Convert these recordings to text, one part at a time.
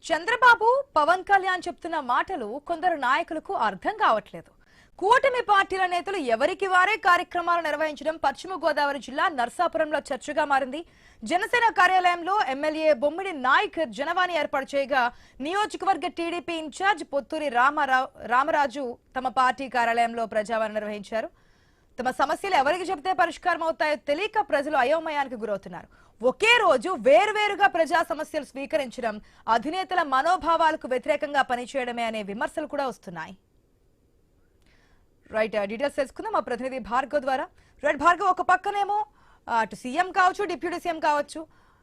చంద్రబాబు పవన్ కళ్యాణ్ చెప్తున్న మాటలు కొందరు నాయకులకు అర్థం కావట్లేదు. కూటమి పార్టీల నేతలు ఎవరికి వారే కార్యక్రమాలు నిర్వహించడం పశ్చిమ గోదావరి జిల్లా నర్సాపురంలో చర్చగా మారింది. జనసేన కార్యాలయంలో ఎమ్మెల్యే బొమ్మిడి నాయక్ జనవాణి ఏర్పాటు చేయగా నియోజకవర్గ టీడీపీ ఇన్ఛార్జ్ పొత్తూరి రామరాజు తమ పార్టీ కార్యాలయంలో ప్రజావాణి నిర్వహించారు. తమ సమస్యలు ఎవరికి చెబితే పరిష్కారం అవుతాయో తెలియక ప్రజలు అయోమయానికి గురవుతున్నారు. ఒకే రోజు వేర్వేరుగా ప్రజా సమస్యలు స్వీకరించడం అధినేతల మనోభావాలకు వ్యతిరేకంగా పనిచేయడమే అనే విమర్శలు కూడా వస్తున్నాయి. రైట్, డీటెయిల్స్ తెలుసుకుందాం మా ప్రతినిధి భార్గవ్ ద్వారా. రైట్ భార్గవ్, ఒక పక్కనేమో అటు సీఎం కావచ్చు, డిప్యూటీ సీఎం కావచ్చు,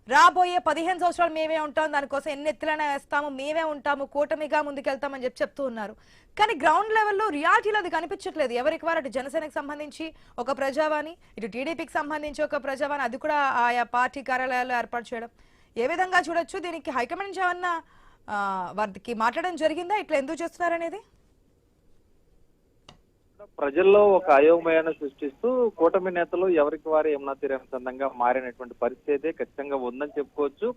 రాబోయే 15 సంవత్సరాలు మేమే ఉంటాం, దానికోసం ఎన్ని ఎత్తులైనా వేస్తాము, మేమే ఉంటాము, కూటమిగా ముందుకెళ్తామని చెప్తూ ఉన్నారు. కానీ గ్రౌండ్ లెవెల్లో రియాలిటీలో అది కనిపించట్లేదు. ఎవరికి వారు అటు జనసేనకు సంబంధించి ఒక ప్రజావాణి, ఇటు టీడీపీకి సంబంధించి ఒక ప్రజావాణి, అది కూడా ఆయా పార్టీ కార్యాలయాల్లో ఏర్పాటు చేయడం ఏ విధంగా చూడొచ్చు? దీనికి హైకమాండ్ నుంచి ఏమన్నా వారికి మాట్లాడడం జరిగిందా, ఇట్లా ఎందుకు చేస్తున్నారనేది? ప్రజల్లో ఒక అయోమయాన్ని సృష్టిస్తూ కూటమి నేతలు ఎవరికి వారు యమునా తీరానుసందంగా మారినటువంటి పరిస్థితి అయితే ఖచ్చితంగా ఉందని చెప్పుకోవచ్చు.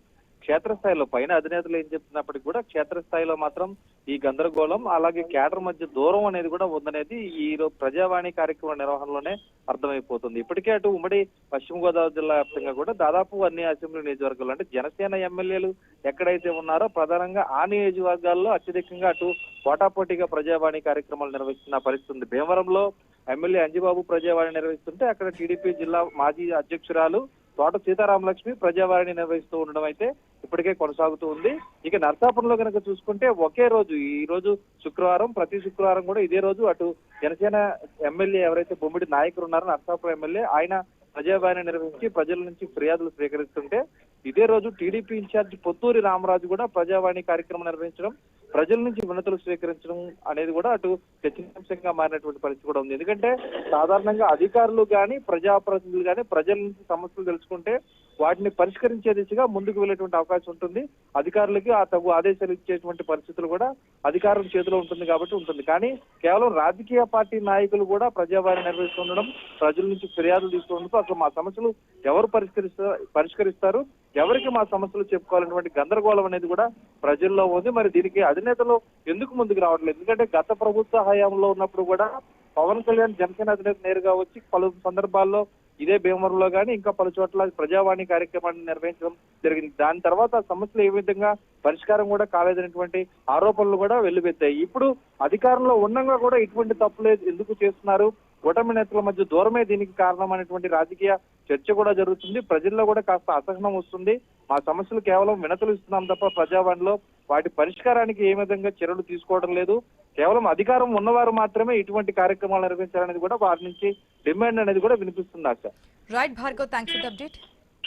క్షేత్రస్థాయిలో పైన అధినేతలు ఏం చెప్తున్నప్పటికీ కూడా క్షేత్రస్థాయిలో మాత్రం ఈ గందరగోళం, అలాగే కేడర్ మధ్య దూరం అనేది కూడా ఉందనేది ఈ ప్రజావాణి కార్యక్రమ నిర్వహణలోనే అర్థమైపోతుంది. ఇప్పటికే అటు ఉమ్మడి పశ్చిమ గోదావరి జిల్లా వ్యాప్తంగా కూడా దాదాపు అన్ని అసెంబ్లీ నియోజకవర్గాలు అంటే జనసేన ఎమ్మెల్యేలు ఎక్కడైతే ఉన్నారో ప్రధానంగా ఆ నియోజకవర్గాల్లో అత్యధికంగా అటు పోటాపోటీగా ప్రజావాణి కార్యక్రమాలు నిర్వహిస్తున్న పరిస్థితి ఉంది. భీమవరంలో ఎమ్మెల్యే అంజిబాబు ప్రజావాణి నిర్వహిస్తుంటే అక్కడ టీడీపీ జిల్లా మాజీ అధ్యక్షురాలు తోట సీతారామలక్ష్మి ప్రజావాణిని నిర్వహిస్తూ ఉండడం అయితే ఇప్పటికే కొనసాగుతూ ఉంది. ఇక నర్సాపురంలో కనుక చూసుకుంటే ఒకే రోజు, ఈ రోజు శుక్రవారం, ప్రతి శుక్రవారం కూడా ఇదే రోజు అటు జనసేన ఎమ్మెల్యే ఎవరైతే బొమ్మిడి నాయకులు ఉన్నారో నర్సాపురం ఎమ్మెల్యే, ఆయన ప్రజావాణి నిర్వహించి ప్రజల నుంచి ఫిర్యాదులు స్వీకరిస్తుంటే ఇదే రోజు టీడీపీ ఇన్ఛార్జ్ పొత్తూరి రామరాజు కూడా ప్రజావాణి కార్యక్రమం నిర్వహించడం, ప్రజల నుంచి వినతులు స్వీకరించడం అనేది కూడా అటు చర్చనీయాంశంగా మారినటువంటి పరిస్థితి కూడా ఉంది. ఎందుకంటే సాధారణంగా అధికారులు కానీ ప్రజాప్రతినిధులు కానీ ప్రజల నుంచి సమస్యలు తెలుసుకుంటే వాటిని పరిష్కరించే దిశగా ముందుకు వెళ్ళేటువంటి అవకాశం ఉంటుంది. అధికారులకి ఆ తగు ఆదేశాలు ఇచ్చేటువంటి పరిస్థితులు కూడా అధికారుల చేతిలో ఉంటుంది కాబట్టి ఉంటుంది. కానీ కేవలం రాజకీయ పార్టీ నాయకులు కూడా ప్రజావాణి నిర్వహిస్తుండడం, ప్రజల నుంచి ఫిర్యాదులు తీసుకుంటూ అసలు మా సమస్యలు ఎవరు పరిష్కరిస్తారు, ఎవరికి మా సమస్యలు చెప్పుకోవాలనేటువంటి గందరగోళం అనేది కూడా ప్రజల్లో ఉంది. మరి దీనికి అధినేతలు ఎందుకు ముందుకు రావట్లేదు? ఎందుకంటే గత ప్రభుత్వ హయాంలో ఉన్నప్పుడు కూడా పవన్ కళ్యాణ్ జనసేన అధినేత నేరుగా వచ్చి పలు సందర్భాల్లో ఇదే భీమవరంలో కానీ ఇంకా పలు చోట్ల ప్రజావాణి కార్యక్రమాన్ని నిర్వహించడం జరిగింది. దాని తర్వాత సమస్యలు ఏ విధంగా పరిష్కారం కూడా కాలేదనేటువంటి ఆరోపణలు కూడా వెల్లువెత్తాయి. ఇప్పుడు అధికారంలో ఉండగా కూడా ఇటువంటి తప్పులు ఎందుకు చేస్తున్నారు, కూటమి నేతల మధ్య దూరమే దీనికి కారణం అనేటువంటి రాజకీయ చర్చ కూడా జరుగుతుంది. ప్రజల్లో కూడా కాస్త అసహనం వస్తుంది. మా సమస్యలు కేవలం వినతులు ఇస్తున్నాం తప్ప ప్రజావాణిలో వాటి పరిష్కారానికి ఏ విధంగా చర్యలు తీసుకోవడం లేదు. కేవలం అధికారం ఉన్నవారు మాత్రమే ఇటువంటి కార్యక్రమాలు నిర్వహించాలనేది కూడా వారి నుంచి డిమాండ్ అనేది కూడా వినిపిస్తుంది. Right Bhargav, thanks for the update.